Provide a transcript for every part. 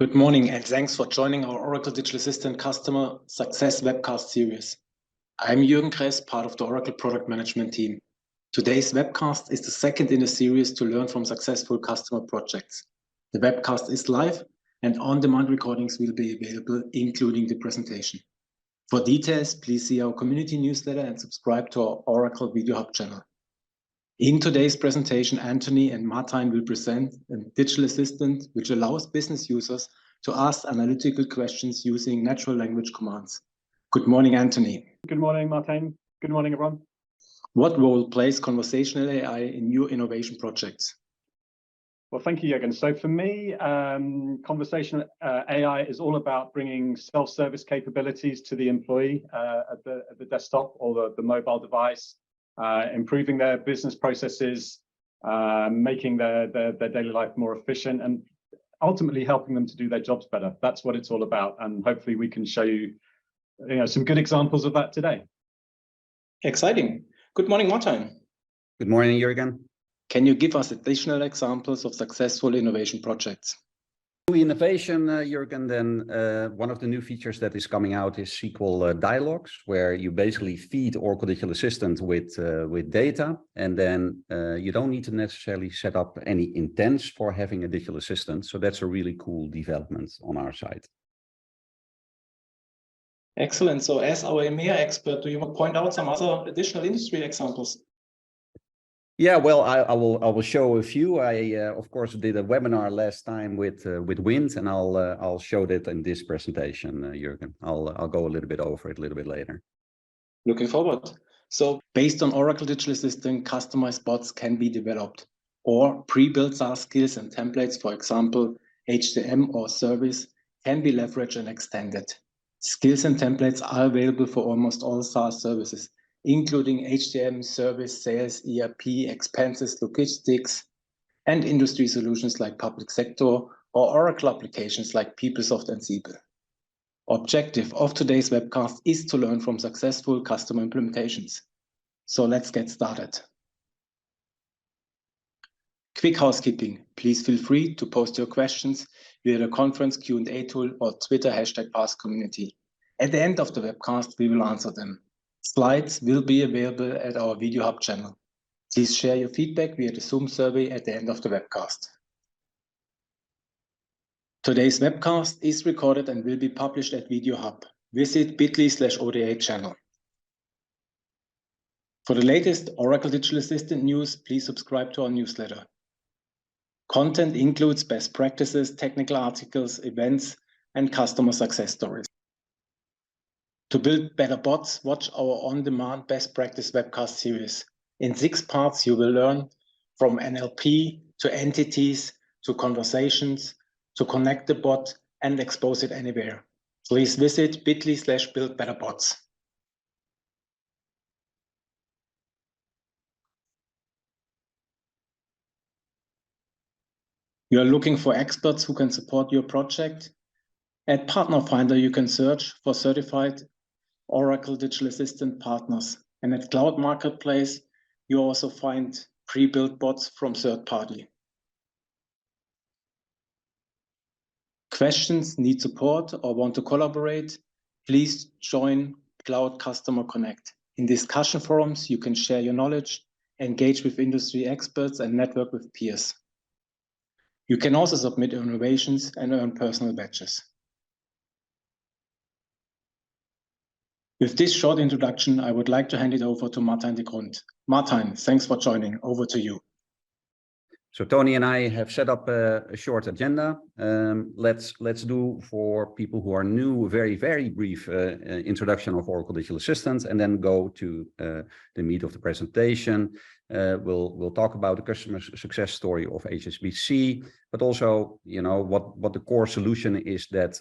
Good morning and thanks for joining our Oracle Digital Assistant Customer Success webcast series. I'm Jürgen Kress, part of the Oracle Product Management team. Today's webcast is the second in a series to learn from successful customer projects. The webcast is live and on-demand recordings will be available, including the presentation. For details, please see our community newsletter and subscribe to our Oracle Video Hub channel. In today's presentation, Anthony and Martin will present a digital assistant which allows business users to ask analytical questions using natural language commands. Good morning, Anthony. Good morning, Martin. Good morning, everyone. What role plays conversational AI in your innovation projects? Well, thank you, Jürgen. So for me, conversational AI is all about bringing self-service capabilities to the employee at the desktop or the mobile device, improving their business processes, making their daily life more efficient, and ultimately helping them to do their jobs better. That's what it's all about. And hopefully we can show you, some good examples of that today. Exciting. Good morning, Martin. Good morning, Jürgen. Can you give us additional examples of successful innovation projects? Innovation, Jürgen, then one of the new features that is coming out is SQL dialogues, where you basically feed Oracle Digital Assistant with data, and then you don't need to necessarily set up any intents for having a digital assistant. So that's a really cool development on our side. Excellent. So as our EMEA expert, do you want to point out some other additional industry examples? Yeah, well, I will show a few. I of course did a webinar last time with wind, and I'll show that in this presentation, Jürgen. I'll go a little bit over it a little bit later. Looking forward. So based on Oracle Digital Assistant, customized bots can be developed, or pre-built SaaS skills and templates, for example, HCM or service, can be leveraged and extended. Skills and templates are available for almost all SaaS services, including HCM, service, sales, ERP, expenses, logistics, and industry solutions like public sector or Oracle applications like PeopleSoft and Siebel. Objective of today's webcast is to learn from successful customer implementations. So let's get started. Quick housekeeping. Please feel free to post your questions via the conference Q&A tool or Twitter #AskCommunity. At the end of the webcast, we will answer them. Slides will be available at our Video Hub channel. Please share your feedback via the Zoom survey at the end of the webcast. Today's webcast is recorded and will be published at Video Hub. Visit bit.ly/ODA channel. For the latest Oracle Digital Assistant news, please subscribe to our newsletter. Content includes best practices, technical articles, events, and customer success stories. To build better bots, watch our on-demand best practice webcast series. In 6 parts, you will learn from NLP to entities to conversations to connect the bot and expose it anywhere. Please visit bit.ly/buildbetterbots. You are looking for experts who can support your project? At Partner Finder, you can search for certified Oracle Digital Assistant partners. And at Cloud Marketplace, you also find pre-built bots from third party. Questions, need support, or want to collaborate? Please join Cloud Customer Connect. In discussion forums, you can share your knowledge, engage with industry experts, and network with peers. You can also submit innovations and earn personal badges. With this short introduction, I would like to hand it over to Martin de Grund. Martin, thanks for joining. Over to you. So Tony and I have set up a short agenda. Let's do, for people who are new, a very brief introduction of Oracle Digital Assistant, and then go to the meat of the presentation. We'll talk about the customer success story of HSBC, but also, what the core solution is that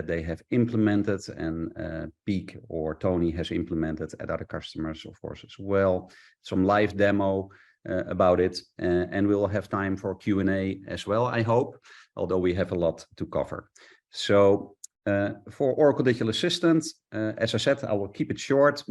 they have implemented, and Peak or Tony has implemented at other customers, of course, as well. Some live demo about it, and we'll have time for Q&A as well, I hope, although we have a lot to cover. So for Oracle Digital Assistant, as I said, I will keep it short.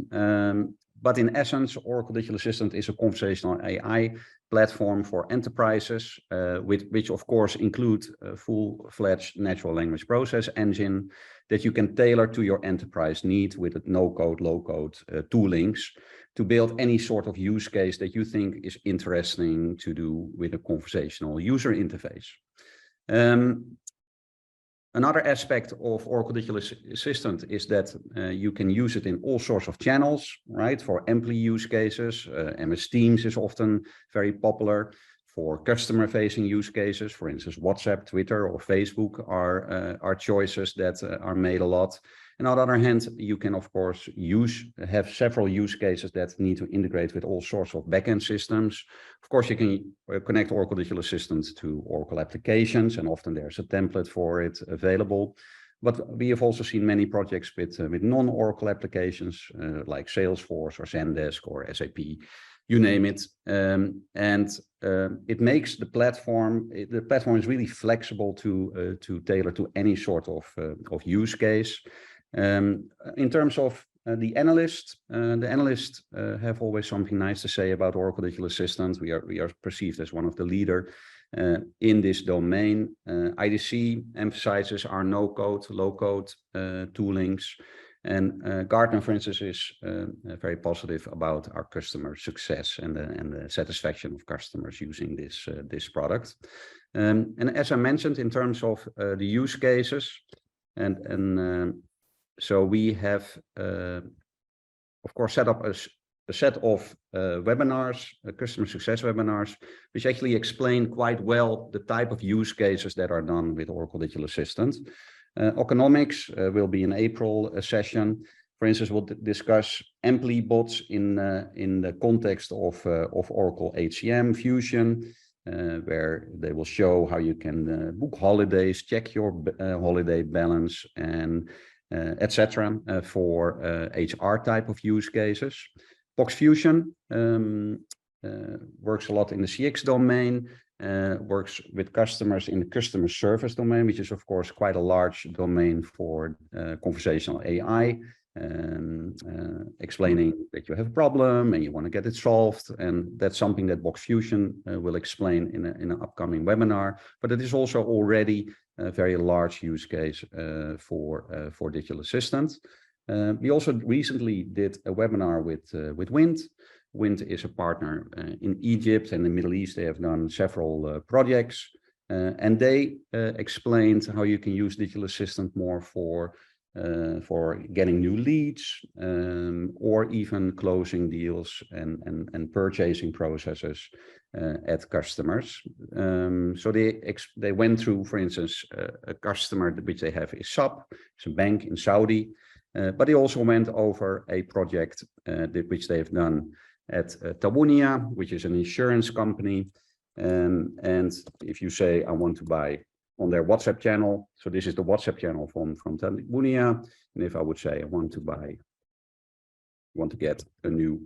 But in essence, Oracle Digital Assistant is a conversational AI platform for enterprises, which of course include a full-fledged natural language process engine that you can tailor to your enterprise need with no-code, low-code toolings to build any sort of use case that you think is interesting to do with a conversational user interface. Another aspect of Oracle Digital Assistant is that you can use it in all sorts of channels, right? For employee use cases, MS Teams is often very popular. For customer-facing use cases, for instance, WhatsApp, Twitter, or Facebook are choices that are made a lot. And on the other hand, you can, of course, have several use cases that need to integrate with all sorts of backend systems. Of course, you can connect Oracle Digital Assistant to Oracle applications, and often there's a template for it available. But we have also seen many projects with non-Oracle applications like Salesforce or Zendesk or SAP, you name it. It makes the platform is really flexible to tailor to any sort of use case. In terms of the analysts have always something nice to say about Oracle Digital Assistant. We are perceived as one of the leader in this domain. IDC emphasizes our no-code, low-code toolings. And Gartner, for instance, is very positive about our customer success and the satisfaction of customers using this product. And as I mentioned, in terms of the use cases, so we have, of course, set up a set of webinars, customer success webinars, which actually explain quite well the type of use cases that are done with Oracle Digital Assistant. Economics will be an April session. For instance, we'll discuss employee bots in the context of Oracle HCM Fusion, where they will show how you can book holidays, check your holiday balance, and etc. For HR type of use cases. Box Fusion works a lot in the CX domain, works with customers in the customer service domain, which is of course quite a large domain for conversational AI, explaining that you have a problem and you want to get it solved. And that's something that Box Fusion will explain in an upcoming webinar, but it is also already a very large use case for Digital Assistant. We also recently did a webinar with Wind. Wind is a partner in Egypt and the Middle East. They have done several projects, and they explained how you can use Digital Assistant more for getting new leads, or even closing deals and purchasing processes at customers. So they went through, for instance, a customer which they have is SAP, it's a bank in Saudi, but they also went over a project which they've done at Tabunia, which is an insurance company. And if you say, I want to buy on their WhatsApp channel, so this is the WhatsApp channel from Tabunia, and if I would say I want to get a new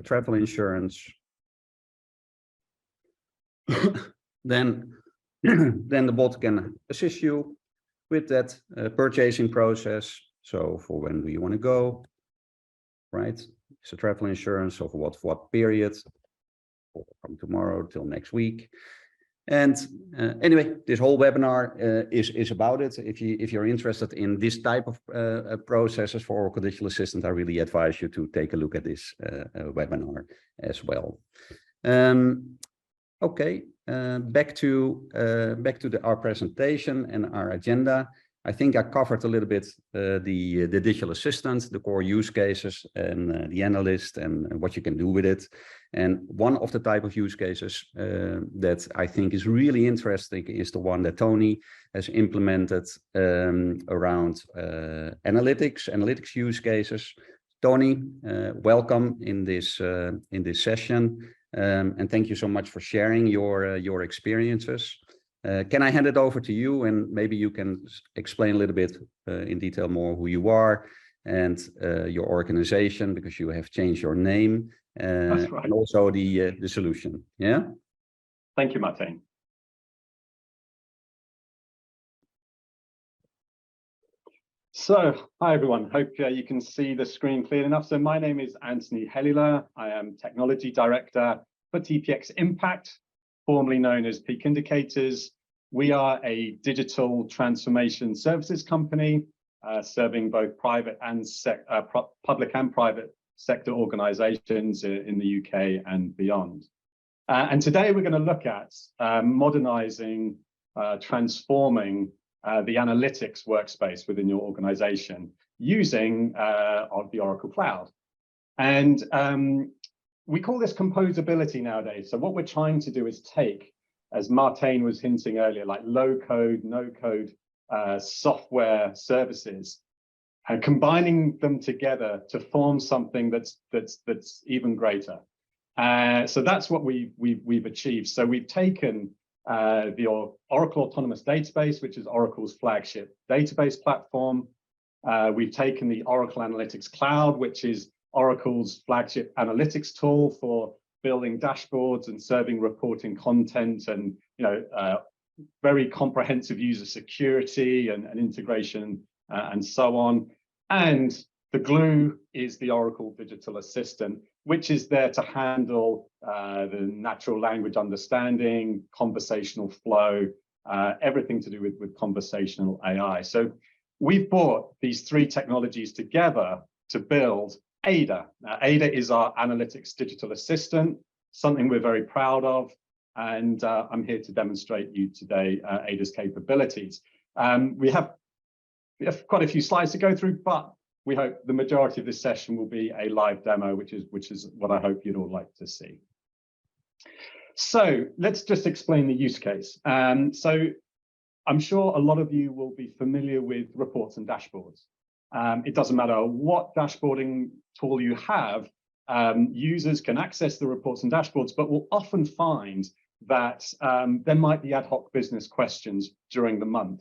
travel insurance, then the bot can assist you with that purchasing process. So for when do you want to go, right? It's a travel insurance of what period, from tomorrow till next week. And anyway, this whole webinar is about it. If you're interested in this type of processes for Oracle Digital Assistant, I really advise you to take a look at this webinar as well. Okay, back to our presentation and our agenda. I think I covered a little bit the digital assistant, the core use cases, and the analyst, and what you can do with it. And one of the type of use cases that I think is really interesting is the one that Tony has implemented around analytics use cases. Tony, welcome in this session, and thank you so much for sharing your experiences. Can I hand it over to you, and maybe you can explain a little bit in detail more who you are and your organization, because you have changed your name, That's right. and also the solution. Yeah. Thank you, Martin. So, hi everyone. Hope you can see the screen clear enough. So my name is Anthony Helliler. I am Technology Director for TPXimpact, formerly known as Peak Indicators. We are a digital transformation services company serving both private and public and private sector organizations in the UK and beyond. And today we're going to look at modernizing, transforming the analytics workspace within your organization using the Oracle Cloud. And we call this composability nowadays. So what we're trying to do is take, as Martijn was hinting earlier, like low code, no code software services and combining them together to form something that's even greater. So that's what we've achieved. So we've taken the Oracle Autonomous Database, which is Oracle's flagship database platform. We've taken the Oracle Analytics Cloud, which is Oracle's flagship analytics tool for building dashboards and serving reporting content and very comprehensive user security and integration and so on. And the glue is the Oracle Digital Assistant, which is there to handle the natural language understanding, conversational flow, everything to do with conversational AI. So we've brought these three technologies together to build Ada. Now, Ada is our analytics digital assistant, something we're very proud of. And I'm here to demonstrate you today Ada's capabilities. We have quite a few slides to go through, but we hope the majority of this session will be a live demo, which is what I hope you'd all like to see. So let's just explain the use case. So I'm sure a lot of you will be familiar with reports and dashboards. It doesn't matter what dashboarding tool you have, users can access the reports and dashboards, but will often find that there might be ad hoc business questions during the month.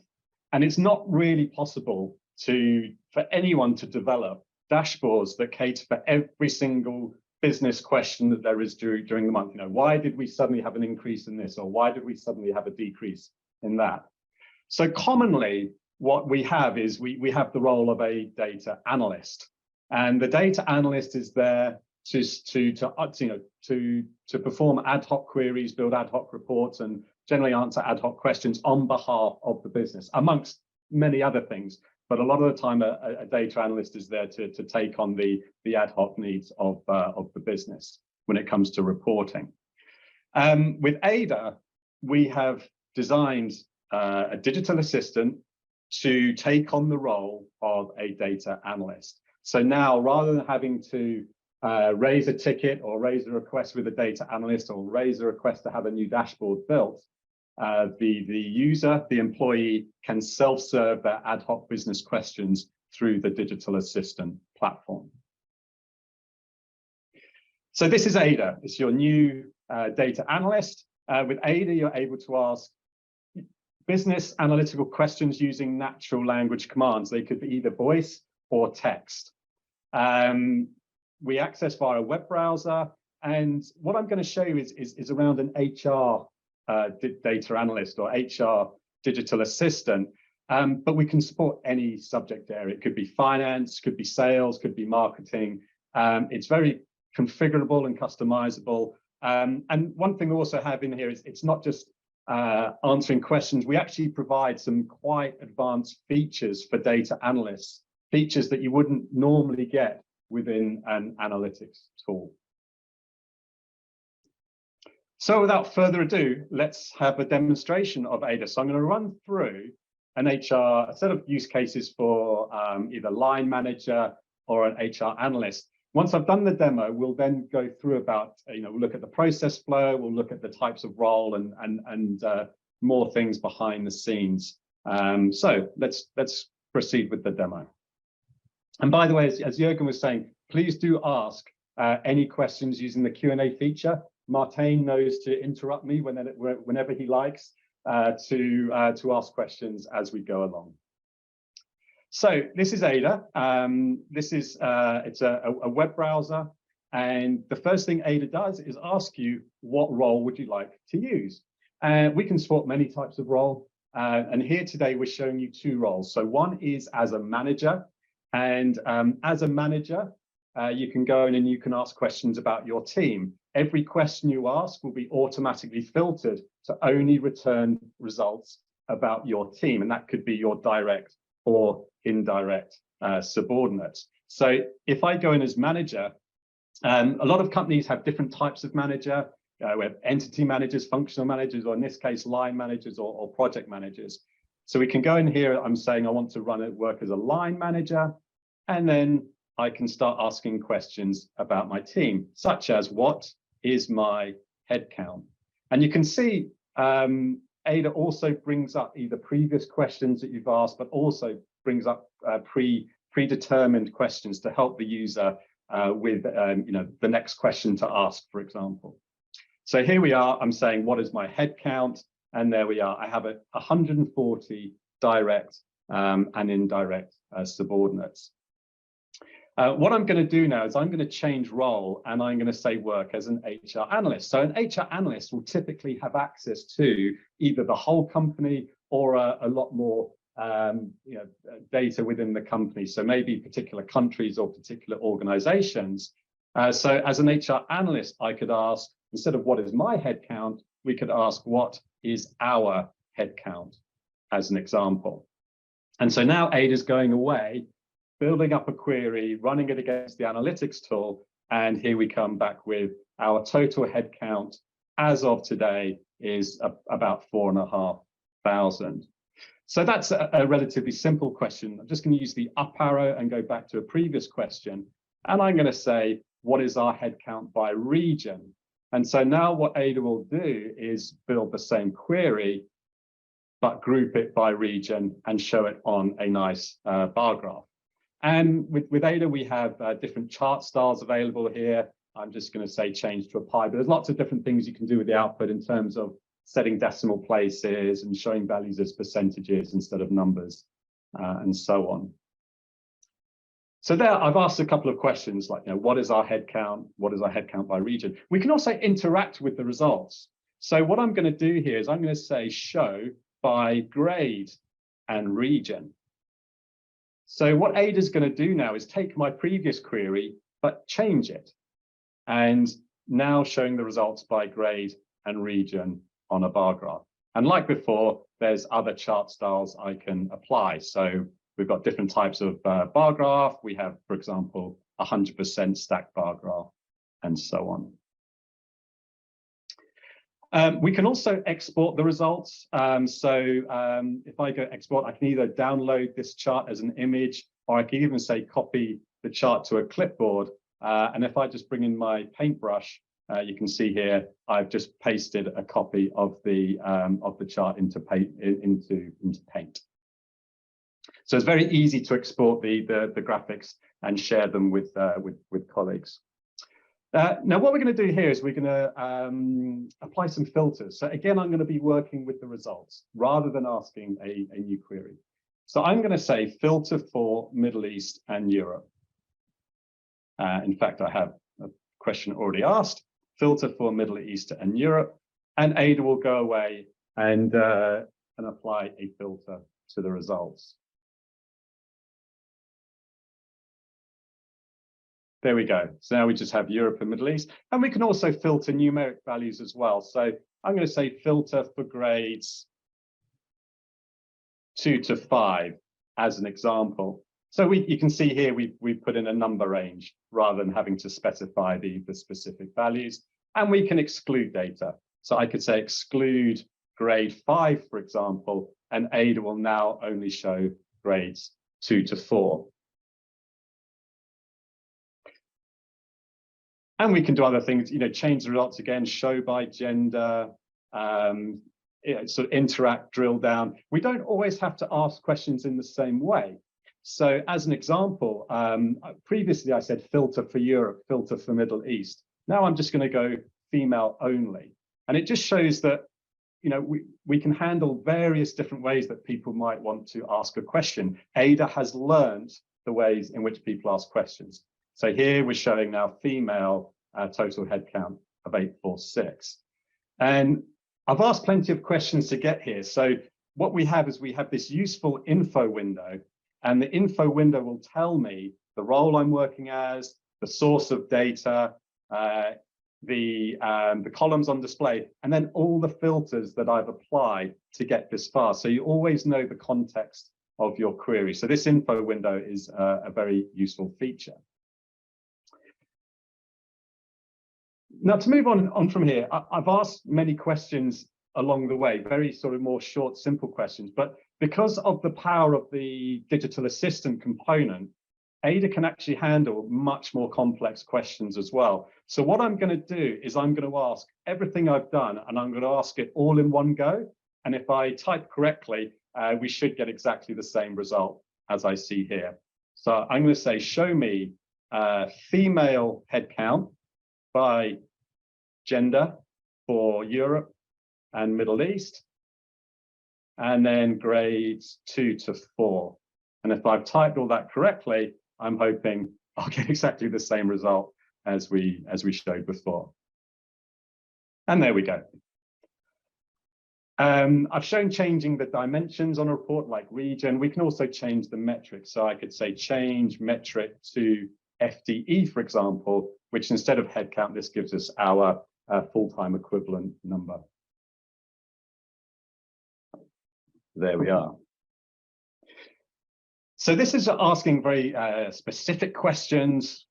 And it's not really possible for anyone to develop dashboards that cater for every single business question that there is during the month. Why did we suddenly have an increase in this, or why did we suddenly have a decrease in that? So commonly, what we have is we have the role of a data analyst, and the data analyst is there to perform ad hoc queries, build ad hoc reports, and generally answer ad hoc questions on behalf of the business, amongst many other things. But a lot of the time, a data analyst is there to take on the ad hoc needs of the business when it comes to reporting. With Ada, we have designed a digital assistant to take on the role of a data analyst. So now, rather than having to raise a ticket or raise a request with a data analyst or raise a request to have a new dashboard built, the user, the employee, can self-serve their ad hoc business questions through the digital assistant platform. So this is Ada. It's your new data analyst. With Ada, you're able to ask business analytical questions using natural language commands. They could be either voice or text. We access via a web browser. And what I'm going to show you is around an HR data analyst or HR digital assistant, but we can support any subject area. It could be finance, could be sales, could be marketing. It's very configurable and customizable. And one thing we also have in here is it's not just answering questions. We actually provide some quite advanced features for data analysts, features that you wouldn't normally get within an analytics tool. So without further ado, let's have a demonstration of Ada. So I'm going to run through a set of use cases for either line manager or an HR analyst. Once I've done the demo, we'll then go through about, we'll look at the process flow, we'll look at the types of role and more things behind the scenes. So let's proceed with the demo. And by the way, as Jürgen was saying, please do ask any questions using the Q&A feature. Martijn knows to interrupt me whenever he likes to ask questions as we go along. So this is Ada. It's a web browser, and the first thing Ada does is ask you what role would you like to use. We can support many types of role. And here today, we're showing you two roles. So one is as a manager. And as a manager, you can go in and you can ask questions about your team. Every question you ask will be automatically filtered to only return results about your team. And that could be your direct or indirect subordinates. So if I go in as manager, a lot of companies have different types of manager. We have entity managers, functional managers, or in this case, line managers or project managers. So we can go in here. I'm saying I want to work as a line manager, and then I can start asking questions about my team, such as what is my headcount? And you can see Ada also brings up either previous questions that you've asked, but also brings up predetermined questions to help the user with the next question to ask, for example. So here we are, I'm saying, what is my head count? And there we are, I have 140 direct and indirect subordinates. What I'm going to do now is I'm going to change role, and I'm going to say work as an HR analyst. So an HR analyst will typically have access to either the whole company or a lot more data within the company. So maybe particular countries or particular organizations. So as an HR analyst, I could ask, instead of what is my headcount, we could ask what is our headcount, as an example. And so now Ada's going away, building up a query, running it against the analytics tool, and here we come back with our total headcount as of today is about 4,500. So that's a relatively simple question. I'm just going to use the up arrow and go back to a previous question. And I'm going to say, what is our headcount by region? And so now what Ada will do is build the same query, but group it by region and show it on a nice bar graph. And with Ada, we have different chart styles available here. I'm just going to say change to a pie, but there's lots of different things you can do with the output in terms of setting decimal places and showing values as percentages instead of numbers, and so on. So there, I've asked a couple of questions like, what is our headcount? What is our headcount by region? We can also interact with the results. So what I'm going to do here is I'm going to say show by grade and region. So what Ada's going to do now is take my previous query, but change it. And now showing the results by grade and region on a bar graph. And like before, there's other chart styles I can apply. So we've got different types of bar graph. We have, for example, 100% stacked bar graph, and so on. We can also export the results. If I go export, I can either download this chart as an image, or I can even say copy the chart to a clipboard. And if I just bring in my paintbrush, you can see here, I've just pasted a copy of the chart into Paint. So it's very easy to export the graphics and share them with colleagues. Now, what we're going to do here is we're going to apply some filters. So again, I'm going to be working with the results rather than asking a new query. So I'm going to say filter for Middle East and Europe. In fact, I have a question already asked. Filter for Middle East and Europe, and Ada will go away and apply a filter to the results. There we go. So now we just have Europe and Middle East, and we can also filter numeric values as well. So I'm going to say filter for grades 2 to 5 as an example. So you can see here we've put in a number range rather than having to specify the specific values, and we can exclude data. So I could say exclude grade 5, for example, and Ada will now only show grades 2 to 4. And we can do other things, change the results again, show by gender, sort of interact, drill down. We don't always have to ask questions in the same way. So as an example, previously I said filter for Europe, filter for Middle East. Now I'm just going to go female only. And it just shows that, we can handle various different ways that people might want to ask a question. Ada has learned the ways in which people ask questions. So here we're showing now female total headcount of 846. And I've asked plenty of questions to get here. So what we have is we have this useful info window, and the info window will tell me the role I'm working as, the source of data, the columns on display, and then all the filters that I've applied to get this far. So you always know the context of your query. So this info window is a very useful feature. Now, to move on from here, I've asked many questions along the way, very sort of more short, simple questions, but because of the power of the digital assistant component, Ada can actually handle much more complex questions as well. So what I'm going to do is I'm going to ask everything I've done, and I'm going to ask it all in one go. And if I type correctly, we should get exactly the same result as I see here. So I'm going to say, show me female headcount by gender for Europe and Middle East, and then grades 2 to 4. And if I've typed all that correctly, I'm hoping I'll get exactly the same result as we showed before. And there we go. I've shown changing the dimensions on a report like region. We can also change the metric. So I could say change metric to FTE, for example, which instead of headcount, this gives us our full-time equivalent number. There we are. So this is asking very specific questions.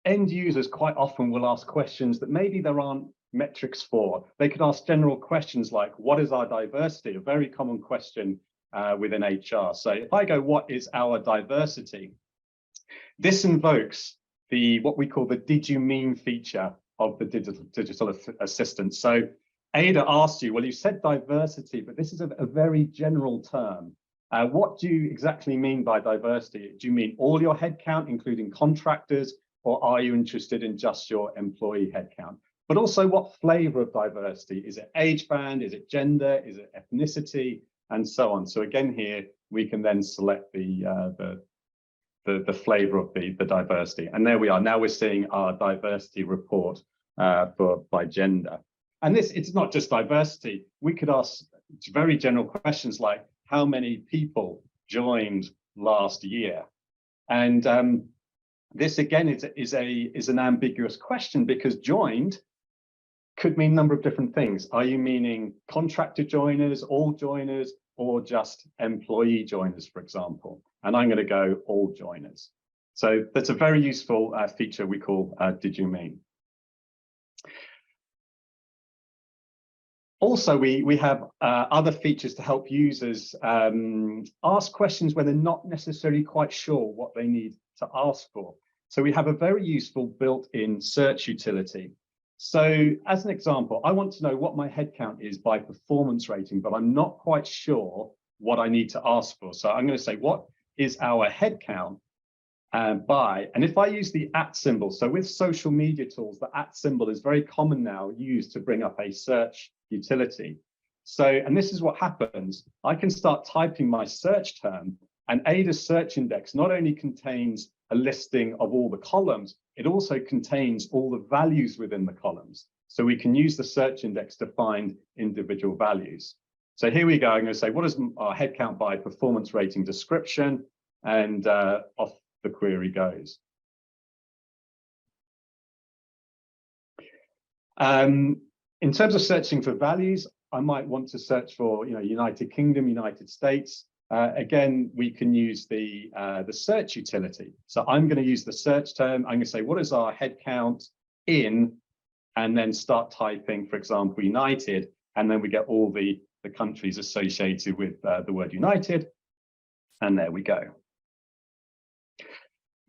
End users quite often will ask questions that maybe there aren't metrics for. They could ask general questions like, what is our diversity? A very common question within HR. So if I go, what is our diversity? This invokes what we call the did you mean feature of the digital assistant. So Ada asked you, well, you said diversity, but this is a very general term. What do you exactly mean by diversity? Do you mean all your headcount, including contractors, or are you interested in just your employee headcount? But also, what flavor of diversity? Is it age band? Is it gender? Is it ethnicity? And so on. So again, here we can then select the flavor of the diversity. And there we are. Now we're seeing our diversity report by gender. And it's not just diversity. We could ask very general questions like, how many people joined last year? And this again is an ambiguous question, because joined could mean a number of different things. Are you meaning contractor joiners, all joiners, or just employee joiners, for example? And I'm going to go all joiners. So that's a very useful feature we call did you mean? Also, we have other features to help users ask questions where they're not necessarily quite sure what they need to ask for. So we have a very useful built-in search utility. So as an example, I want to know what my headcount is by performance rating, but I'm not quite sure what I need to ask for. So I'm going to say, what is our headcount by? And if I use the @ symbol, so with social media tools, the @ symbol is very common now used to bring up a search utility. So, and this is what happens. I can start typing my search term, and Ada's search index not only contains a listing of all the columns, it also contains all the values within the columns. So we can use the search index to find individual values. So here we go. I'm going to say, what is our headcount by performance rating description? And off the query goes. In terms of searching for values, I might want to search for, United Kingdom, United States. Again, we can use the search utility. So I'm going to use the search term. I'm going to say, what is our headcount in, and then start typing, for example, United, and then we get all the countries associated with the word United. And there we go.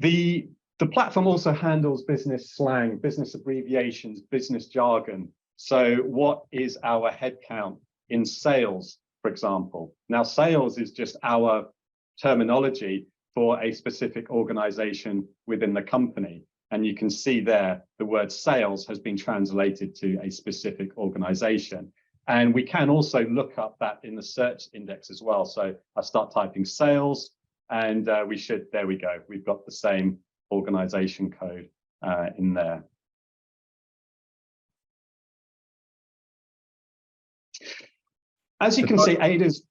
The platform also handles business slang, business abbreviations, business jargon. So what is our headcount in sales, for example? Now, sales is just our terminology for a specific organization within the company. And you can see there, the word sales has been translated to a specific organization. And we can also look up that in the search index as well. So I start typing sales, and there we go. We've got the same organization code in there. As you can see, Ada's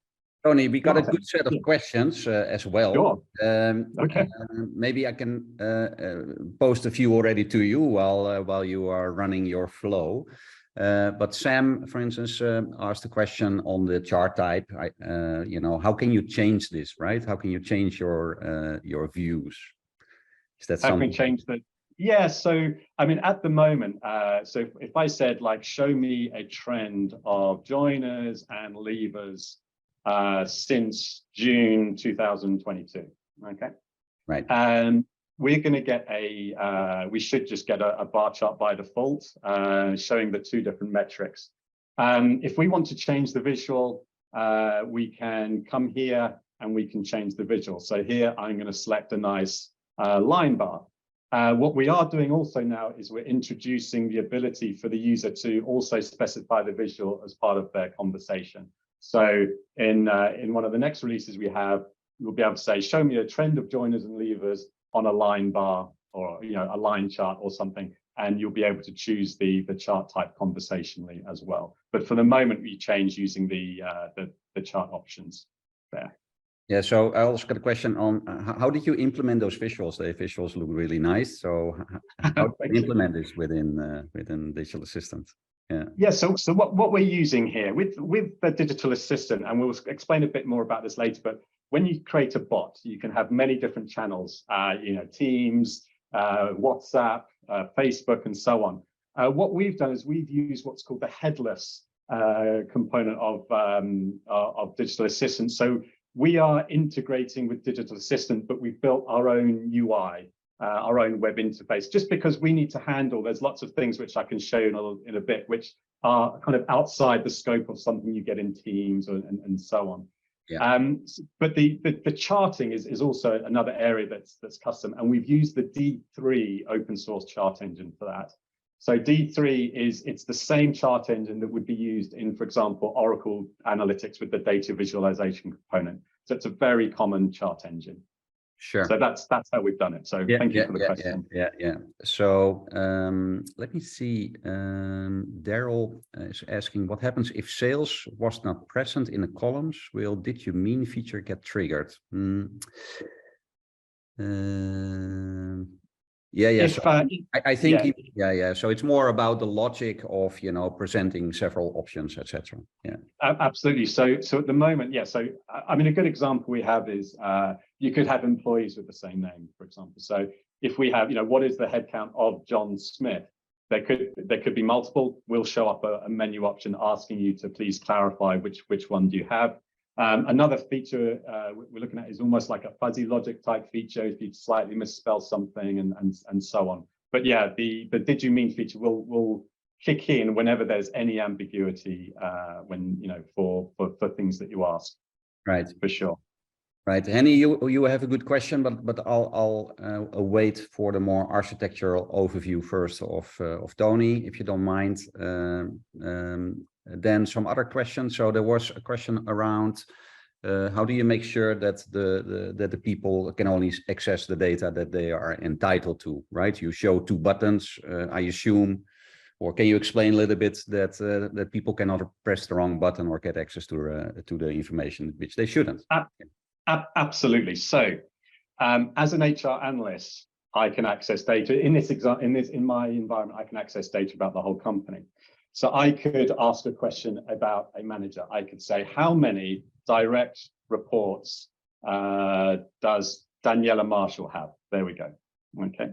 Tony, we got a Sure. good set of Yeah. questions as well. Sure. Okay. Maybe I can post a few already to you while you are running your flow. But Sam, for instance, asked a question on the chart type. You know, how can you change this, right? How can you change your views? Is that something? How can we change that? Yeah, so I mean, at the moment, so if I said like, show me a trend of joiners and leavers since June 2022, okay? Right. And we're going to get we should just get a bar chart by default, showing the two different metrics. If we want to change the visual, we can come here and we can change the visual. So here I'm going to select a nice line bar. What we are doing also now is we're introducing the ability for the user to also specify the visual as part of their conversation. So in one of the next releases we have, we'll be able to say, show me a trend of joiners and leavers on a line bar, or a line chart or something, and you'll be able to choose the chart type conversationally as well. But for the moment, we change using the chart options there. Yeah, so I also got a question on how did you implement those visuals? The visuals look really nice. So how do you implement this within Digital Assistant? Yeah, so what we're using here with the Digital Assistant, and we'll explain a bit more about this later, but when you create a bot, you can have many different channels, Teams, WhatsApp, Facebook, and so on. What we've done is we've used what's called the headless component of Digital Assistant. So we are integrating with Digital Assistant, but we've built our own UI, our own web interface, just because we need to handle, there's lots of things which I can show you in a bit, which are kind of outside the scope of something you get in Teams and so on. Yeah. But the charting is also another area that's custom, and we've used the D3 open source chart engine for that. So D3 it's the same chart engine that would be used in, for example, Oracle Analytics with the data visualization component. So it's a very common chart engine. Sure. So that's how we've done it. So thank you for the question. Yeah. So let me see. Daryl is asking, what happens if sales was not present in the columns? Will did you mean feature get triggered? Yeah. So I think so it's more about the logic of presenting several options, etc. Yeah. Absolutely. So at the moment, yeah. So I mean, a good example we have is you could have employees with the same name, for example. So if we have, what is the headcount of John Smith? There could be multiple. We'll show up a menu option asking you to please clarify which one do you have. Another feature we're looking at is almost like a fuzzy logic type feature if you slightly misspell something and so on. But yeah, the did you mean feature will kick in whenever there's any ambiguity when for things that you ask. Right. For sure. Right, Henny, you have a good question, but I'll wait for the more architectural overview first of Tony, if you don't mind. Then some other questions. So there was a question around how do you make sure that the people can only access the data that they are entitled to, right? You show two buttons, I assume, or can you explain a little bit that people cannot press the wrong button or get access to the information which they shouldn't? Absolutely. So, as an HR analyst, I can access data in my environment. I can access data about the whole company. So I could ask a question about a manager. I could say, how many direct reports does Daniela Marshall have? There we go. Okay.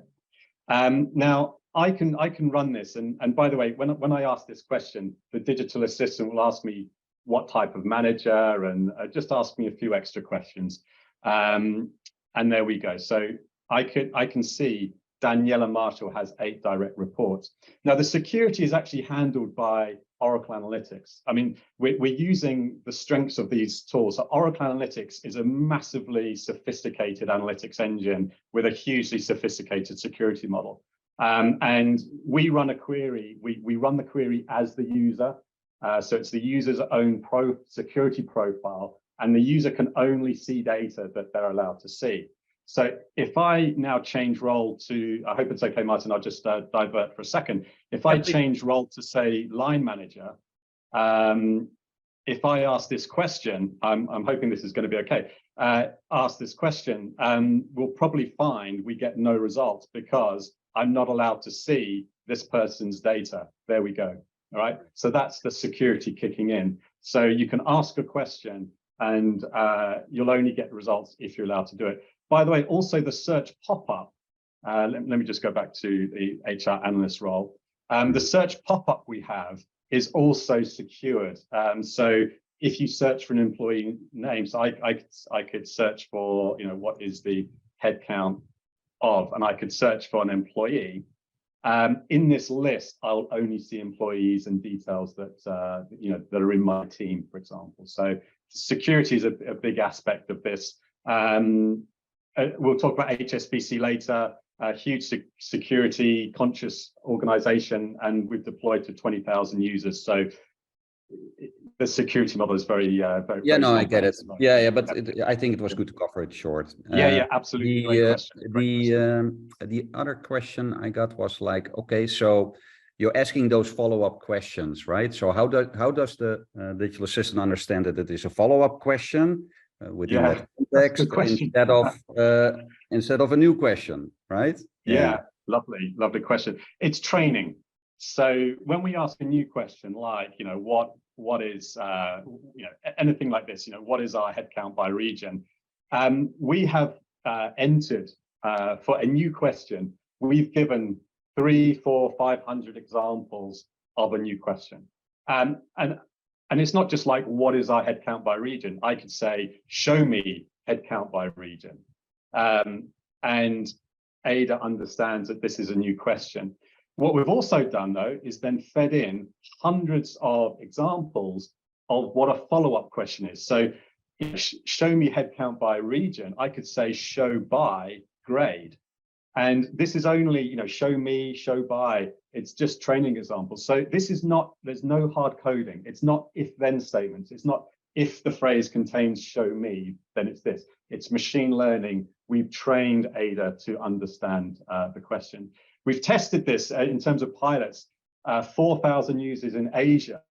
Now I can run this, and by the way, when I ask this question, the digital assistant will ask me what type of manager, and just ask me a few extra questions. And there we go. So I can see Daniela Marshall has 8 direct reports. Now the security is actually handled by Oracle Analytics. I mean, we're using the strengths of these tools. So Oracle Analytics is a massively sophisticated analytics engine with a hugely sophisticated security model. And we run a query, we run the query as the user. So it's the user's own security profile, and the user can only see data that they're allowed to see. So if I now change role to, I hope it's okay, Martin, I'll just divert for a second. If I change role to say line manager, if I ask this question, I'm hoping this is going to be okay. Ask this question, we'll probably find we get no results because I'm not allowed to see this person's data. There we go. All right. So that's the security kicking in. So you can ask a question and you'll only get results if you're allowed to do it. By the way, also the search pop-up. Let me just go back to the HR analyst role. The search pop-up we have is also secured. So if you search for an employee name, so I could search for, what is the headcount of, and I could search for an employee. In this list, I'll only see employees and details that that are in my team, for example. So security is a big aspect of this. We'll talk about HSBC later. A huge security conscious organization, and we've deployed to 20,000 users. So the security model is very, very. Yeah, no, I get it. Yeah, but I think it was good to cover it short. Yeah, absolutely. Great question. The other question I got was like, okay, so you're asking those follow-up questions, right? So how does the digital assistant understand that it is a follow-up question within that context instead of a new question, right? Yeah, lovely question. It's training. So when we ask a new question, like, what is, anything like this, what is our headcount by region? We have entered for a new question, we've given 300, 400, 500 examples of a new question. And it's not just like, what is our headcount by region? I could say, show me headcount by region. And Ada understands that this is a new question. What we've also done, though, is then fed in hundreds of examples of what a follow-up question is. So show me headcount by region. I could say, show by grade. And this is only, show me, show by. It's just training examples. So this is not, there's no hard coding. It's not if-then statements. It's not if the phrase contains show me, then it's this. It's machine learning. We've trained Ada to understand the question. We've tested this in terms of pilots, 4,000 users in Asia,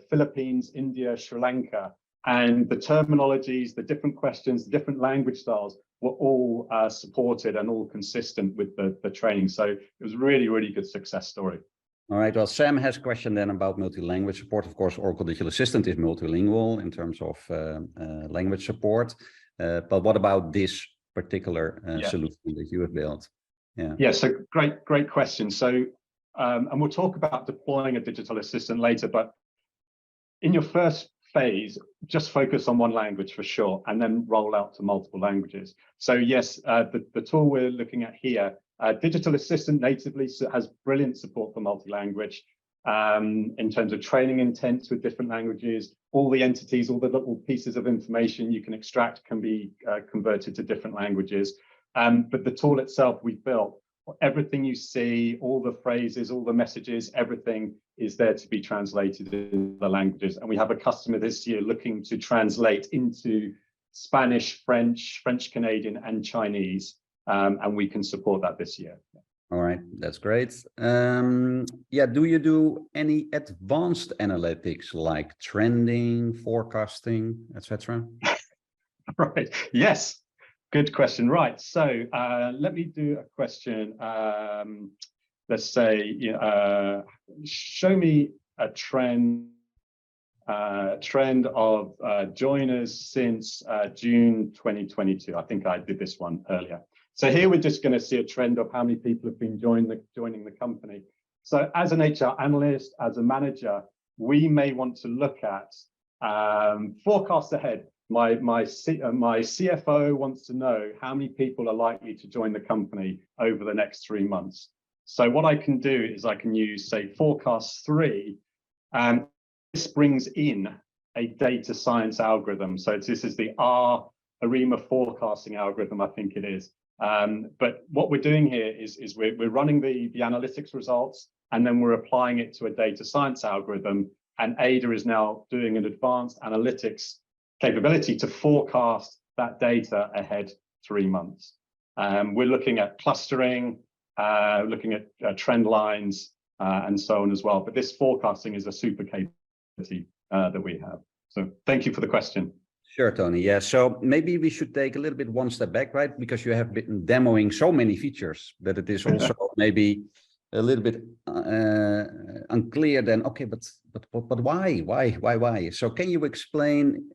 Philippines, India, Sri Lanka, and the terminologies, the different questions, the different language styles were all supported and all consistent with the training. So it was really, really good success story. All right, well, Sam has a question then about multi-language support. Of course, Oracle Digital Assistant is multilingual in terms of language support. But what about this particular solution that you have built? Yeah, so great question. So, and we'll talk about deploying a digital assistant later, but in your first phase, just focus on one language for sure, and then roll out to multiple languages. So yes, the tool we're looking at here, digital assistant natively has brilliant support for multi-language in terms of training intents with different languages. All the entities, all the little pieces of information you can extract can be converted to different languages. But the tool itself we built, everything you see, all the phrases, all the messages, everything is there to be translated in the languages. And we have a customer this year looking to translate into Spanish, French, Canadian, and Chinese. And we can support that this year. All right, that's great. Yeah, do you do any advanced analytics like trending, forecasting, etc.? Right, yes. Good question. Right. So let me do a question. Let's say, show me a trend of joiners since June 2022. I think I did this one earlier. So here we're just going to see a trend of how many people have been joining the company. So as an HR analyst, as a manager, we may want to look at forecast ahead. My CFO wants to know how many people are likely to join the company over the next 3 months. So what I can do is I can use, say, forecast 3, and this brings in a data science algorithm. So this is the ARIMA forecasting algorithm, I think it is. But what we're doing here is we're running the analytics results, and then we're applying it to a data science algorithm. And Ada is now doing an advanced analytics capability to forecast that data ahead 3 months. We're looking at clustering, looking at trend lines, and so on as well. But this forecasting is a super capability that we have. So thank you for the question. Sure, Tony. Yeah, so maybe we should take a little bit one step back, right? Because you have been demoing so many features that it is also maybe a little bit unclear then, okay, but why? So can you explain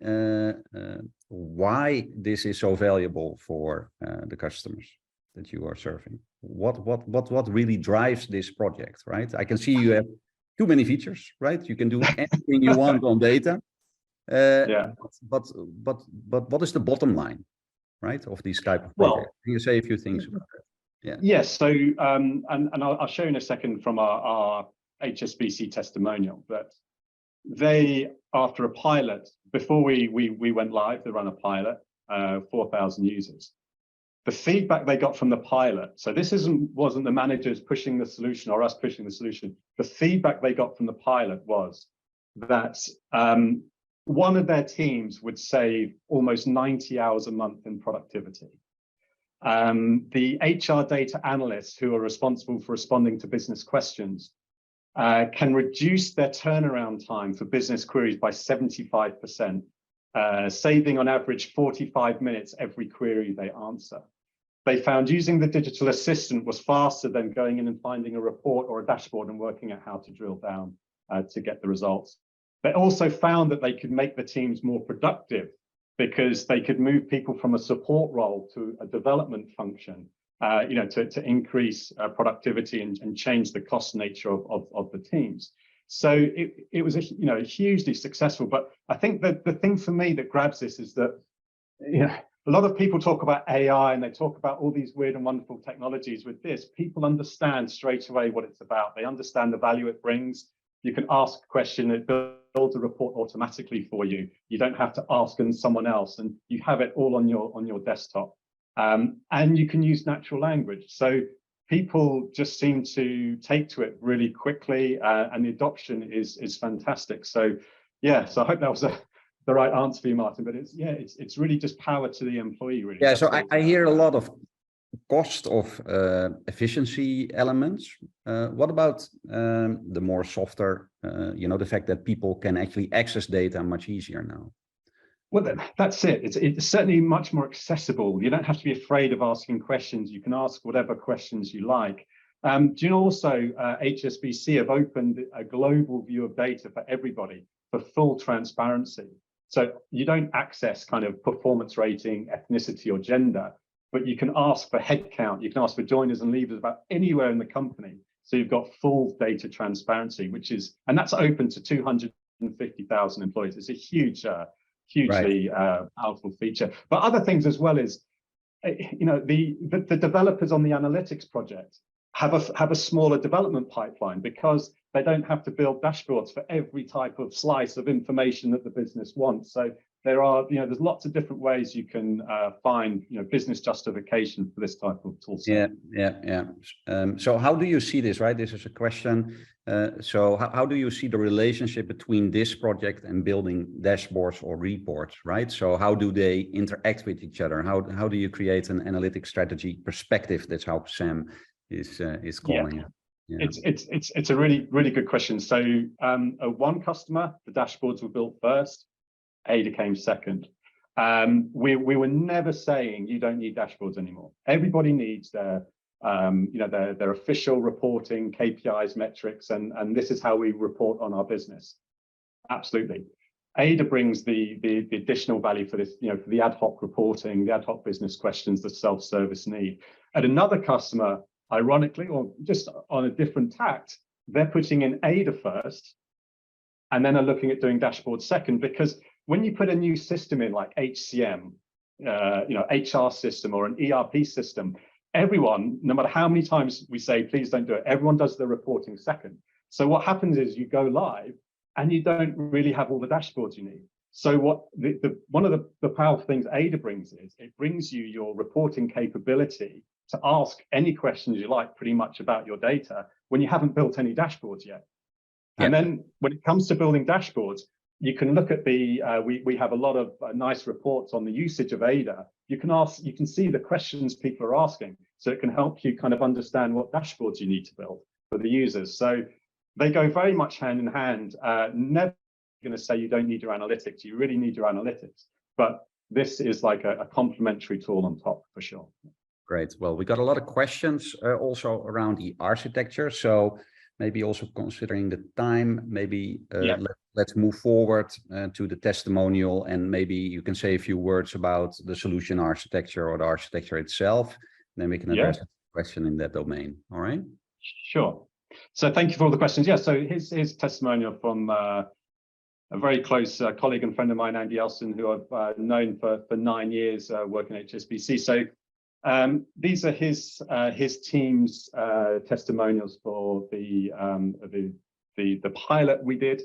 why this is so valuable for the customers that you are serving? What really drives this project, right? I can see you have too many features, right? You can do anything you want on data. Yeah. But what is the bottom line, right, of these type of projects? Can you say a few things about that? Yeah. Yes. So and I'll show you in a second from our HSBC testimonial, but they, after a pilot, before we went live, they ran a pilot, 4,000 users. The feedback they got from the pilot, so this wasn't the managers pushing the solution or us pushing the solution. The feedback they got from the pilot was that one of their teams would save almost 90 hours a month in productivity. The HR data analysts who are responsible for responding to business questions can reduce their turnaround time for business queries by 75%, saving on average 45 minutes every query they answer. They found using the digital assistant was faster than going in and finding a report or a dashboard and working out how to drill down to get the results. They also found that they could make the teams more productive because they could move people from a support role to a development function, to increase productivity and change the cost nature of the teams. So it was hugely successful. But I think that the thing for me that grabs this is that a lot of people talk about AI and they talk about all these weird and wonderful technologies. With this, people understand straight away what it's about. They understand the value it brings. You can ask a question, it builds a report automatically for you. You don't have to ask someone else, and you have it all on your desktop. And you can use natural language. So people just seem to take to it really quickly, and the adoption is fantastic. So yeah, so I hope that was the right answer for you, Martin. But it's really just power to the employee, really. Yeah. So I hear a lot of cost of efficiency elements. What about the more softer, the fact that people can actually access data much easier now? Well, that's it. It's certainly much more accessible. You don't have to be afraid of asking questions. You can ask whatever questions you like. Do you know also HSBC have opened a global view of data for everybody for full transparency. So you don't access kind of performance rating, ethnicity or gender, but you can ask for headcount. You can ask for joiners and leavers about anywhere in the company. So you've got full data transparency, and that's open to 250,000 employees. It's a hugely powerful feature. But other things as well is, the developers on the analytics project have a smaller development pipeline because they don't have to build dashboards for every type of slice of information that the business wants. So there's lots of different ways you can find business justification for this type of tool set. Yeah. So how do you see this, right? This is a question. So how do you see the relationship between this project and building dashboards or reports, right? So how do they interact with each other? How do you create an analytic strategy perspective? That's how Sam is calling it. Yeah. It's a really good question. So one customer, the dashboards were built first. Ada came second. We were never saying you don't need dashboards anymore. Everybody needs their official reporting, KPIs, metrics, and this is how we report on our business. Absolutely. Ada brings the additional value for this, for the ad hoc reporting, the ad hoc business questions, the self-service need. At another customer, ironically, or just on a different tact, they're putting in Ada first, and then are looking at doing dashboards second, because when you put a new system in like HCM, HR system or an ERP system, everyone, no matter how many times we say, please don't do it, everyone does the reporting second. So what happens is you go live and you don't really have all the dashboards you need. So what one of the powerful things Ada brings is it brings you your reporting capability to ask any questions you like pretty much about your data when you haven't built any dashboards yet. Yeah. And then when it comes to building dashboards, you can look at we have a lot of nice reports on the usage of Ada. You can see the questions people are asking, so it can help you kind of understand what dashboards you need to build for the users. So they go very much hand in hand. Never going to say you don't need your analytics. You really need your analytics. But this is like a complementary tool on top for sure. Great. Well, we got a lot of questions also around the architecture. So maybe also considering the time, maybe let's move forward to the testimonial, and maybe you can say a few words about the solution architecture or the architecture itself. Then we can address the question in that domain. All right. Sure. So thank you for all the questions. Yeah. So here's testimonial from a very close colleague and friend of mine, Andy Elson, who I've known for 9 years working at HSBC. So these are his team's testimonials for the pilot we did.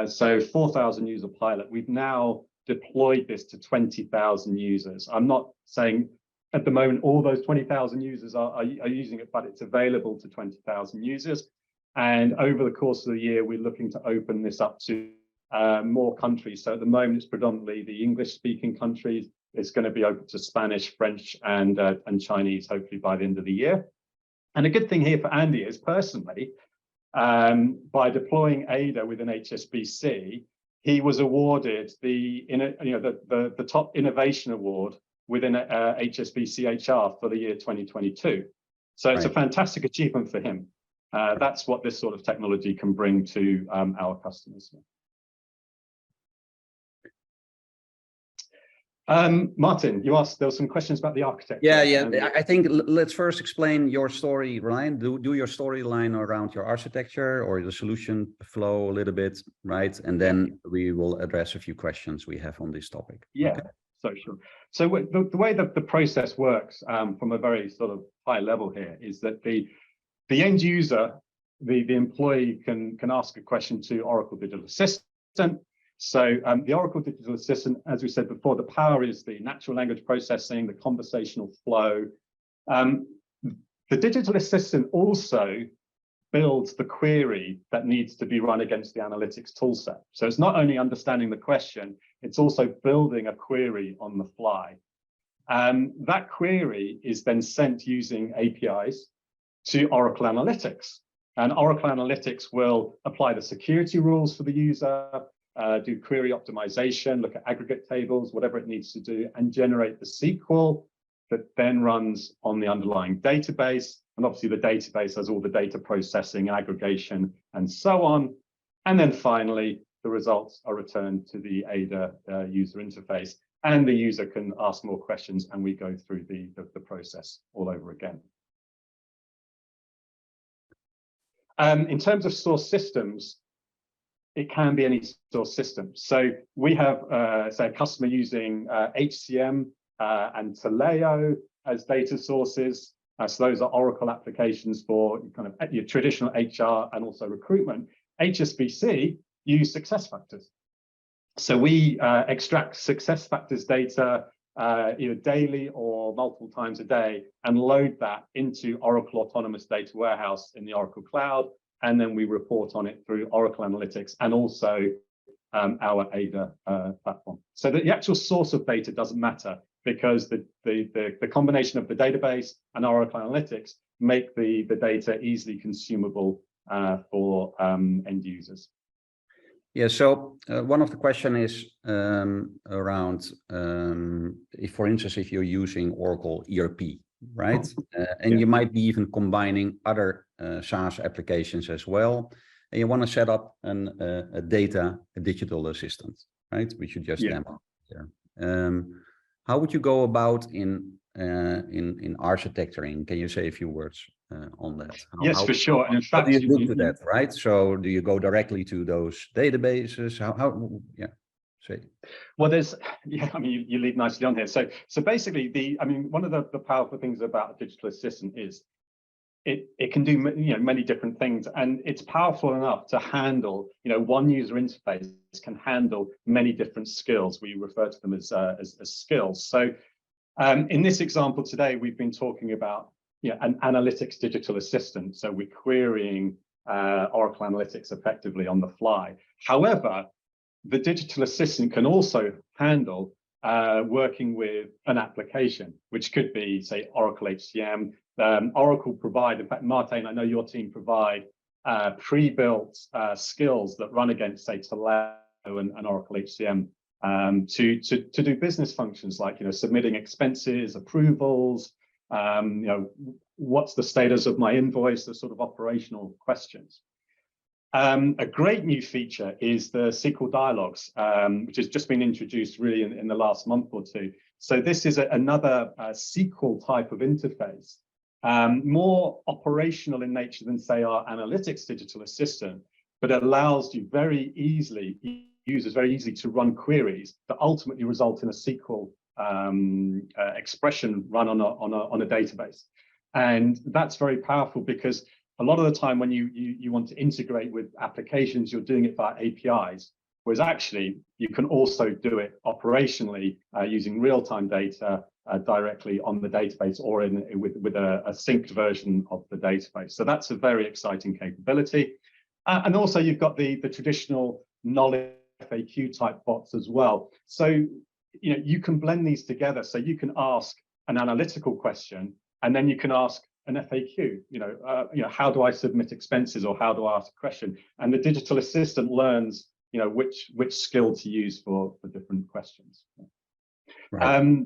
So 4,000 user pilot. We've now deployed this to 20,000 users. I'm not saying at the moment all those 20,000 users are using it, but it's available to 20,000 users. And over the course of the year, we're looking to open this up to more countries. So at the moment, it's predominantly the English-speaking countries. It's going to be open to Spanish, French, and Chinese, hopefully by the end of the year. And a good thing here for Andy is personally, by deploying Ada within HSBC, he was awarded the top innovation award within HSBC HR for the year 2022. So it's a fantastic achievement for him. That's what this sort of technology can bring to our customers. Martin, you asked, there were some questions about the architecture. Yeah. I think let's first explain your story, Ryan. Do your storyline around your architecture or the solution flow a little bit, right? And then we will address a few questions we have on this topic. Yeah, okay. So sure. So the way that the process works from a very sort of high level here is that the end user, the employee can ask a question to Oracle Digital Assistant. So the Oracle Digital Assistant, as we said before, the power is the natural language processing, the conversational flow. The Digital Assistant also builds the query that needs to be run against the analytics toolset. So it's not only understanding the question, it's also building a query on the fly. That query is then sent using APIs to Oracle Analytics. And Oracle Analytics will apply the security rules for the user, do query optimization, look at aggregate tables, whatever it needs to do, and generate the SQL that then runs on the underlying database. And obviously the database has all the data processing, aggregation, and so on. And then finally, the results are returned to the Ada user interface, and the user can ask more questions, and we go through the process all over again. In terms of source systems, it can be any source system. So we have, say, a customer using HCM and Taleo as data sources. So those are Oracle applications for kind of your traditional HR and also recruitment. HSBC use SuccessFactors. So we extract SuccessFactors data either daily or multiple times a day and load that into Oracle Autonomous Data Warehouse in the Oracle Cloud. And then we report on it through Oracle Analytics and also our Ada platform. So the actual source of data doesn't matter, because the combination of the database and Oracle Analytics make the data easily consumable for end users. Yeah, so one of the questions is around, if, for instance, if you're using Oracle ERP, right? And you might be even combining other SaaS applications as well. And you want to set up a digital assistant, right? Which you just demoed there. How would you go about in architecturing? Can you say a few words on that? Yes, for sure. And in fact, how do you look to that, right? So do you go directly to those databases? Well, there's, I mean, you lead nicely on here. So basically, one of the powerful things about a digital assistant is it can do many different things, and it's powerful enough to handle, one user interface can handle many different skills. We refer to them as skills. So in this example today, we've been talking about an analytics digital assistant. So we're querying Oracle Analytics effectively on the fly. However, the digital assistant can also handle working with an application, which could be, say, Oracle HCM. Oracle provide, in fact, Martin, I know your team provide pre-built skills that run against, say, Taleo and Oracle HCM to do business functions like, submitting expenses, approvals, what's the status of my invoice, the sort of operational questions. A great new feature is the SQL dialogues, which has just been introduced really in the last month or two. So this is another SQL type of interface, more operational in nature than, say, our analytics digital assistant, but it allows you users very easily to run queries that ultimately result in a SQL expression run on a database. And that's very powerful because a lot of the time when you want to integrate with applications, you're doing it via APIs, whereas actually you can also do it operationally using real-time data directly on the database or with a synced version of the database. So that's a very exciting capability. And also you've got the traditional knowledge FAQ type bots as well. So you can blend these together. So you can ask an analytical question, and then you can ask an FAQ. How do I submit expenses, or how do I ask a question? And the digital assistant learns, which skill to use for different questions. Right.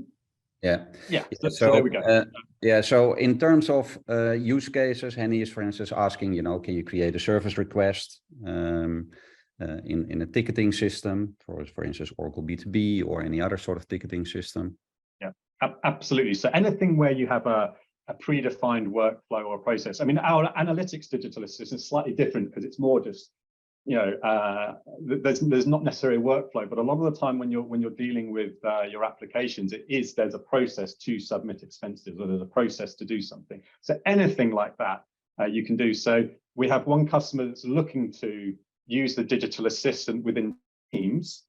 So there we go. So in terms of use cases, Henny is, for instance, asking, can you create a service request in a ticketing system, for instance, Oracle B2B or any other sort of ticketing system? Yeah, absolutely. So anything where you have a predefined workflow or process. I mean, our analytics digital assistant is slightly different because it's more just, there's not necessarily a workflow, but a lot of the time when you're dealing with your applications, there's a process to submit expenses, or there's a process to do something. So anything like that you can do. So we have one customer that's looking to use the digital assistant within Teams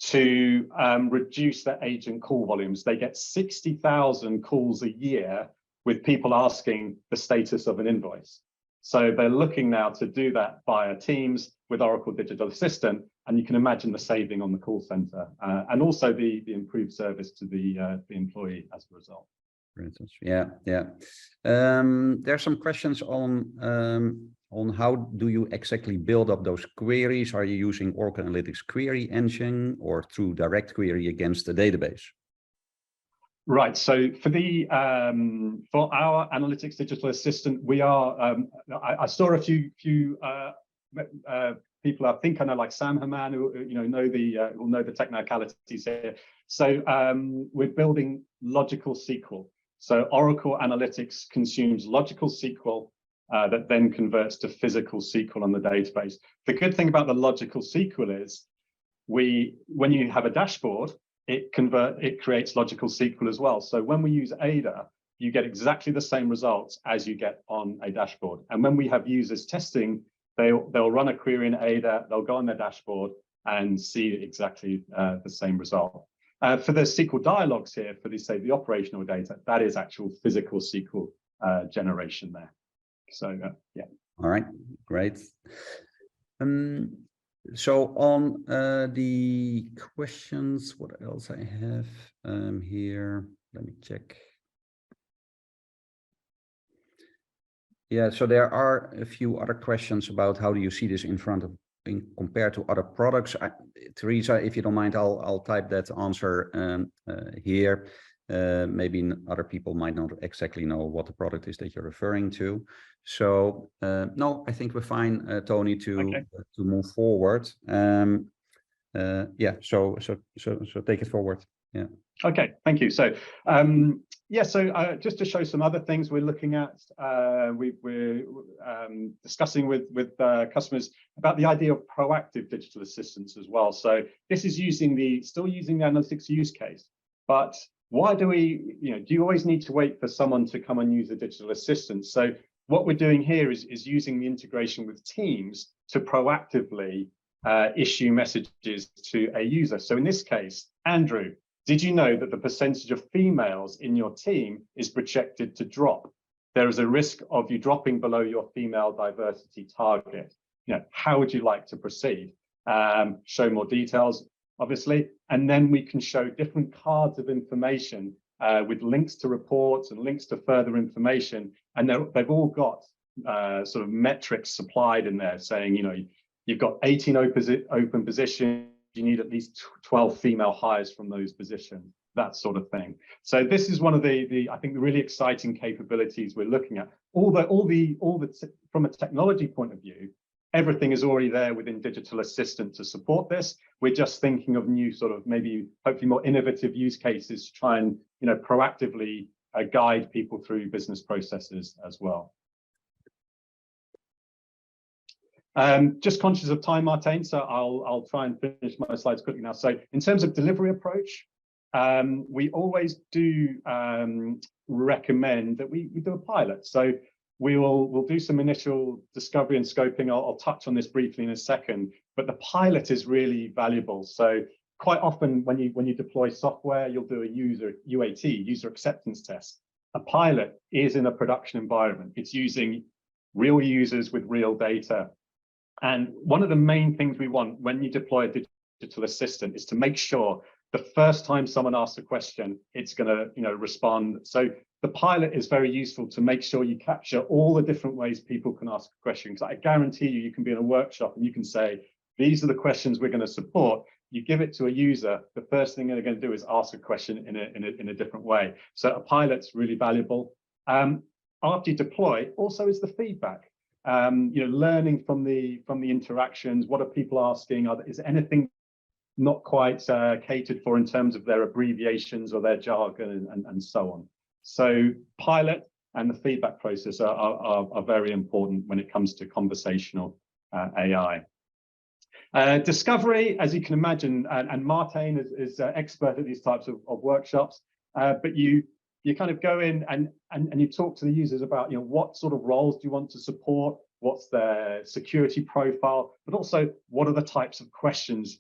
to reduce their agent call volumes. They get 60,000 calls a year with people asking the status of an invoice. So they're looking now to do that via Teams with Oracle Digital Assistant, and you can imagine the saving on the call center and also the improved service to the employee as a result. For instance, there's some questions on how do you exactly build up those queries? Are you using Oracle Analytics Query Engine or through direct query against the database? Right. So for our analytics digital assistant, we are. I saw a few people. I think I know, like Sam Haman, who will know the technicalities here. So we're building logical SQL. So Oracle Analytics consumes logical SQL that then converts to physical SQL on the database. The good thing about the logical SQL is when you have a dashboard, it creates logical SQL as well. So when we use Ada, you get exactly the same results as you get on a dashboard. And when we have users testing, they'll run a query in Ada, they'll go on their dashboard and see exactly the same result. For the SQL dialogues here, for the operational data, that is actual physical SQL generation there. So yeah. All right, great. So on the questions, what else I have here? Let me check. Yeah, so there are a few other questions about how do you see this compared to other products. Teresa, if you don't mind, I'll type that answer here. Maybe other people might not exactly know what the product is that you're referring to. So no, I think we're fine, Tony, to move forward. Yeah, so take it forward. Yeah. Okay, thank you. So so just to show some other things we're looking at, we're discussing with customers about the idea of proactive digital assistance as well. So this is still using the analytics use case, but why do do you always need to wait for someone to come and use a digital assistant? So what we're doing here is using the integration with Teams to proactively issue messages to a user. So in this case, Andrew, did you know that the percentage of females in your team is projected to drop? There is a risk of you dropping below your female diversity target. How would you like to proceed? Show more details, obviously, and then we can show different cards of information with links to reports and links to further information, and they've all got sort of metrics supplied in there saying, you've got 18 open positions, you need at least 12 female hires from those positions, that sort of thing. So this is one of the I think the really exciting capabilities we're looking at. From a technology point of view, everything is already there within Digital Assistant to support this. We're just thinking of new sort of maybe hopefully more innovative use cases to try and proactively guide people through business processes as well. Just conscious of time, Martijn, so I'll try and finish my slides quickly now. So in terms of delivery approach, we always do recommend that we do a pilot. So we'll do some initial discovery and scoping. I'll touch on this briefly in a second, but the pilot is really valuable. So quite often when you deploy software, you'll do a UAT, user acceptance test. A pilot is in a production environment. It's using real users with real data. And one of the main things we want when you deploy a digital assistant is to make sure the first time someone asks a question, it's going to respond. So the pilot is very useful to make sure you capture all the different ways people can ask a question. Because I guarantee you can be in a workshop and you can say, these are the questions we're going to support. You give it to a user, the first thing they're going to do is ask a question in a different way. So a pilot's really valuable. After you deploy, also is the feedback. Learning from the interactions. What are people asking? Is anything not quite catered for in terms of their abbreviations or their jargon and so on? So pilot and the feedback process are very important when it comes to conversational AI. Discovery, as you can imagine, and Martijn is expert at these types of workshops, but you kind of go in and you talk to the users about what sort of roles do you want to support, what's their security profile, but also what are the types of questions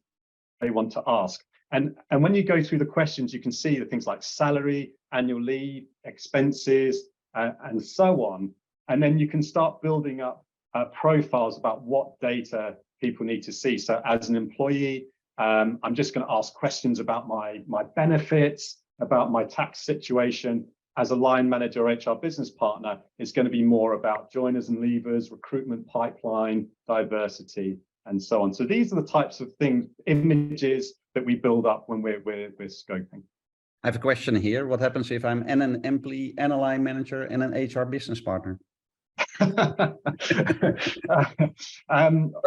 they want to ask. And when you go through the questions, you can see the things like salary, annual leave, expenses, and so on. And then you can start building up profiles about what data people need to see. So as an employee, I'm just going to ask questions about my benefits, about my tax situation. As a line manager or HR business partner, it's going to be more about joiners and leavers, recruitment pipeline, diversity, and so on. So these are the types of things, images that we build up when we're scoping. I have a question here. What happens if I'm an employee, and a line manager, and an HR business partner? How do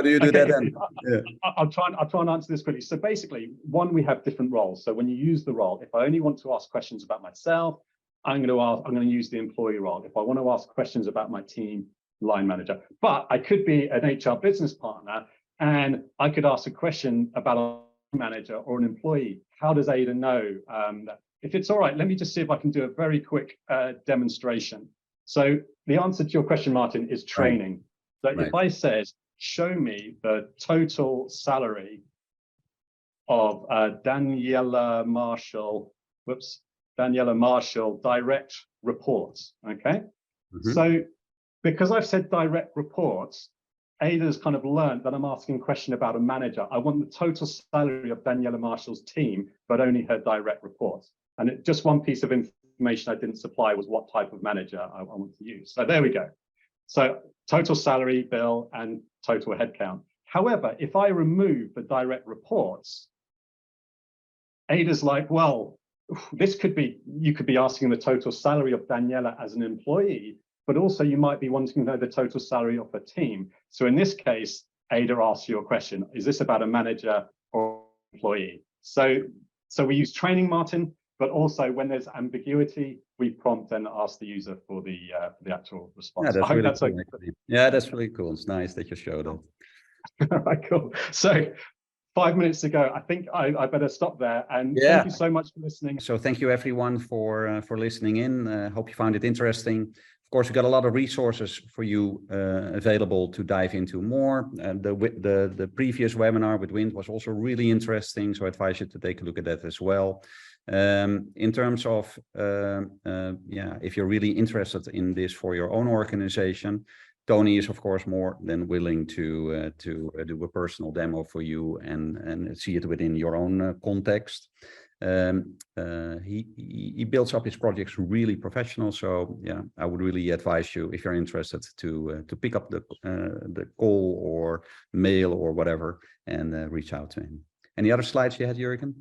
you do that then? Yeah. I'll try and answer this quickly. So basically, we have different roles. So when you use the role, if I only want to ask questions about myself, I'm going to use the employee role. If I want to ask questions about my team, line manager. But I could be an HR business partner and I could ask a question about a manager or an employee. How does Ada know that? If it's all right, let me just see if I can do a very quick demonstration. So the answer to your question, Martin, is training. Right. So if I said, show me the total salary of Daniela Marshall direct reports, okay? Mm-hmm. So because I've said direct reports, Ada's kind of learned that I'm asking a question about a manager. I want the total salary of Daniela Marshall's team, but only her direct reports. And just one piece of information I didn't supply was what type of manager I want to use. So there we go. So total salary, bill, and total headcount. However, if I remove the direct reports, Ada's like, well, this could be, you could be asking the total salary of Daniela as an employee, but also you might be wanting to know the total salary of a team. So in this case, Ada asks you a question, is this about a manager or employee? So we use training, Martin, but also when there's ambiguity, we prompt and ask the user for the actual response. Yeah, that's really cool. Okay. Yeah, that's really cool. It's nice that you showed it. All right, cool. So 5 minutes ago, I think I better stop there. And yeah, thank you so much for listening. So thank you everyone for listening in. Hope you found it interesting. Of course, we got a lot of resources for you available to dive into more. The previous webinar with Wind was also really interesting, so I advise you to take a look at that as well. In terms of, if you're really interested in this for your own organization, Tony is of course more than willing to do a personal demo for you and see it within your own context. He builds up his projects really professional, so yeah, I would really advise you, if you're interested, to pick up the call or mail or whatever and reach out to him. Any other slides you had, Jürgen?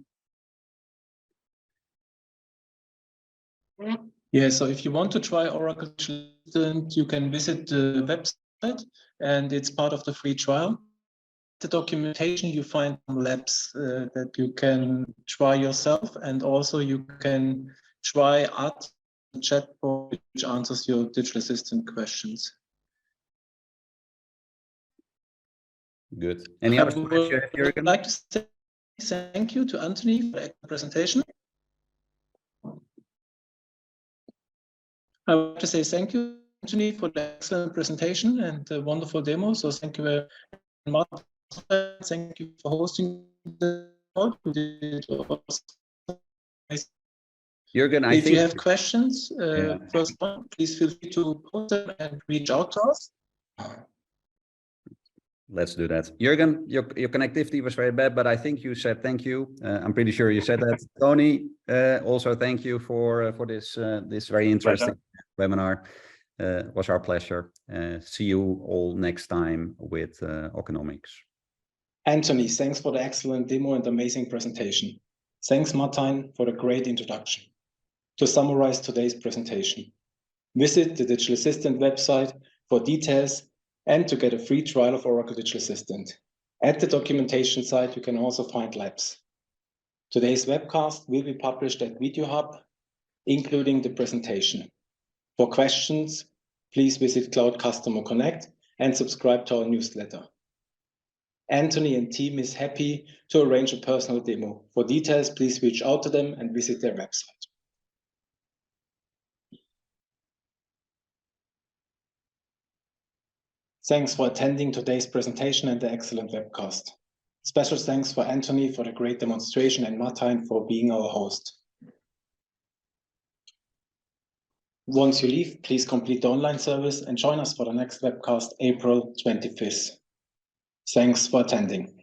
Yeah, so if you want to try Oracle Digital Assistant, you can visit the website, and it's part of the free trial. The documentation, you find some labs that you can try yourself, and also you can try Art chatbot, which answers your digital assistant questions. Good. Any other slides you have, Jürgen? I would like to say thank you to Anthony for the presentation. I would like to say thank you, Anthony, for the excellent presentation and the wonderful demo. So thank you very much. Thank you for hosting the talk. Jürgen, if you have questions, first one, please feel free to post them and reach out to us. Let's do that. Jürgen, your connectivity was very bad, but I think you said thank you. I'm pretty sure you said that. Tony, also thank you for this this very interesting webinar. Was our pleasure. See you all next time with economics. Anthony, thanks for the excellent demo and amazing presentation. Thanks, Martin, for the great introduction. To summarize today's presentation, visit the Digital Assistant website for details and to get a free trial of Oracle Digital Assistant. At the documentation site, you can also find labs. Today's webcast will be published at VideoHub, including the presentation. For questions, please visit Cloud Customer Connect and subscribe to our newsletter. Anthony and team is happy to arrange a personal demo. For details, please reach out to them and visit their website. Thanks for attending today's presentation and the excellent webcast. Special thanks for Anthony for the great demonstration and Martin for being our host. Once you leave, please complete the online service and join us for the next webcast, April 25th. Thanks for attending.